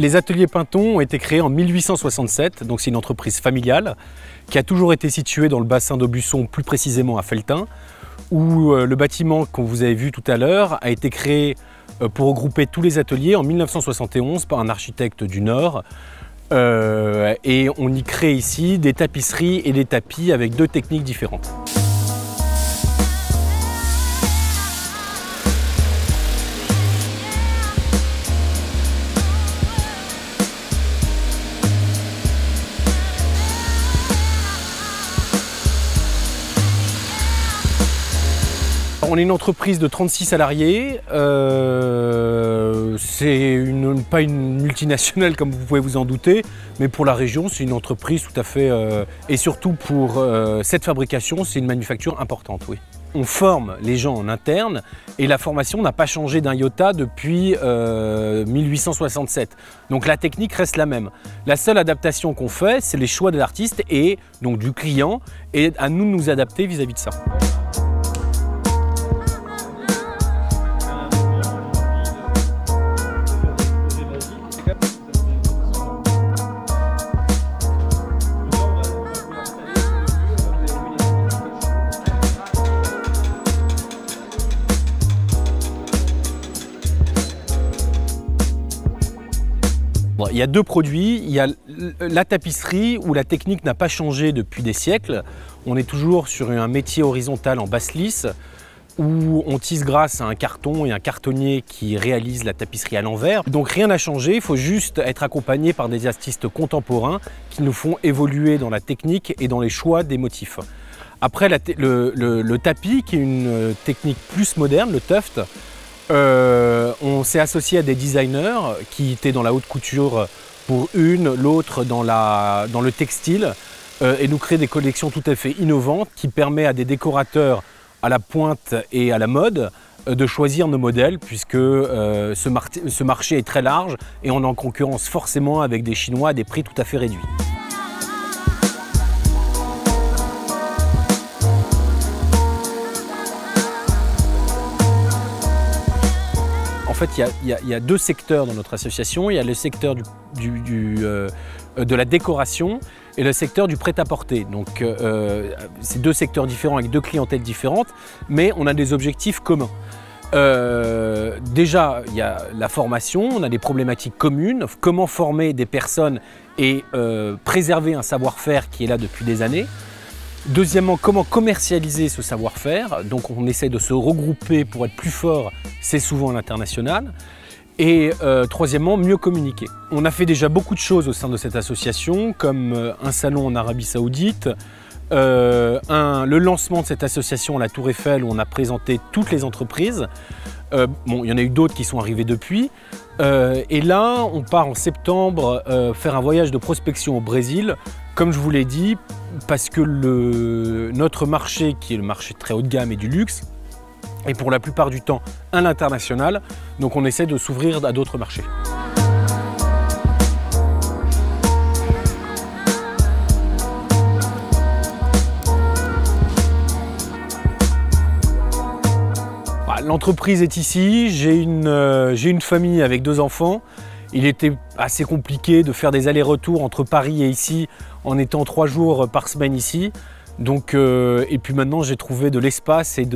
Les ateliers Pinton ont été créés en 1867, donc c'est une entreprise familiale qui a toujours été située dans le bassin d'Aubusson, plus précisément à Felletin, où le bâtiment qu'on vous avez vu tout à l'heure a été créé pour regrouper tous les ateliers en 1971 par un architecte du Nord. Et on y crée ici des tapisseries et des tapis avec deux techniques différentes. On est une entreprise de 36 salariés, c'est pas une multinationale comme vous pouvez vous en douter, mais pour la région c'est une entreprise tout à fait, et surtout pour cette fabrication c'est une manufacture importante, oui. On forme les gens en interne et la formation n'a pas changé d'un iota depuis 1867. Donc la technique reste la même. La seule adaptation qu'on fait, c'est les choix de l'artiste et donc du client et à nous de nous adapter vis-à-vis de ça. Il y a deux produits, il y a la tapisserie où la technique n'a pas changé depuis des siècles. On est toujours sur un métier horizontal en basse lisse où on tisse grâce à un carton et un cartonnier qui réalise la tapisserie à l'envers. Donc rien n'a changé, il faut juste être accompagné par des artistes contemporains qui nous font évoluer dans la technique et dans les choix des motifs. Après le tapis qui est une technique plus moderne, le tuft, on s'est associé à des designers qui étaient dans la haute couture pour l'autre dans le textile et nous créer des collections tout à fait innovantes qui permettent à des décorateurs à la pointe et à la mode de choisir nos modèles puisque ce marché est très large et on est en concurrence forcément avec des Chinois à des prix tout à fait réduits. En fait, il y a deux secteurs dans notre association. Il y a le secteur de la décoration et le secteur du prêt-à-porter. Donc, c'est deux secteurs différents avec deux clientèles différentes, mais on a des objectifs communs. Déjà, il y a la formation, on a des problématiques communes. Comment former des personnes et préserver un savoir-faire qui est là depuis des années. Deuxièmement, comment commercialiser ce savoir-faire? Donc on essaie de se regrouper pour être plus fort, c'est souvent à l'international. Et troisièmement, mieux communiquer. On a fait déjà beaucoup de choses au sein de cette association, comme un salon en Arabie Saoudite, le lancement de cette association à la Tour Eiffel où on a présenté toutes les entreprises. Bon, il y en a eu d'autres qui sont arrivées depuis. Et là, on part en septembre faire un voyage de prospection au Brésil, comme je vous l'ai dit, parce que notre marché, qui est le marché très haut de gamme et du luxe, est pour la plupart du temps à l'international, donc on essaie de s'ouvrir à d'autres marchés. L'entreprise est ici, j'ai une famille avec 2 enfants. Il était assez compliqué de faire des allers-retours entre Paris et ici en étant 3 jours par semaine ici. Donc, et puis maintenant j'ai trouvé de l'espace et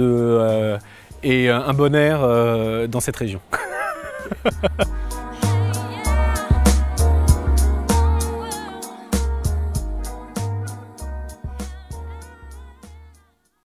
un bon air dans cette région.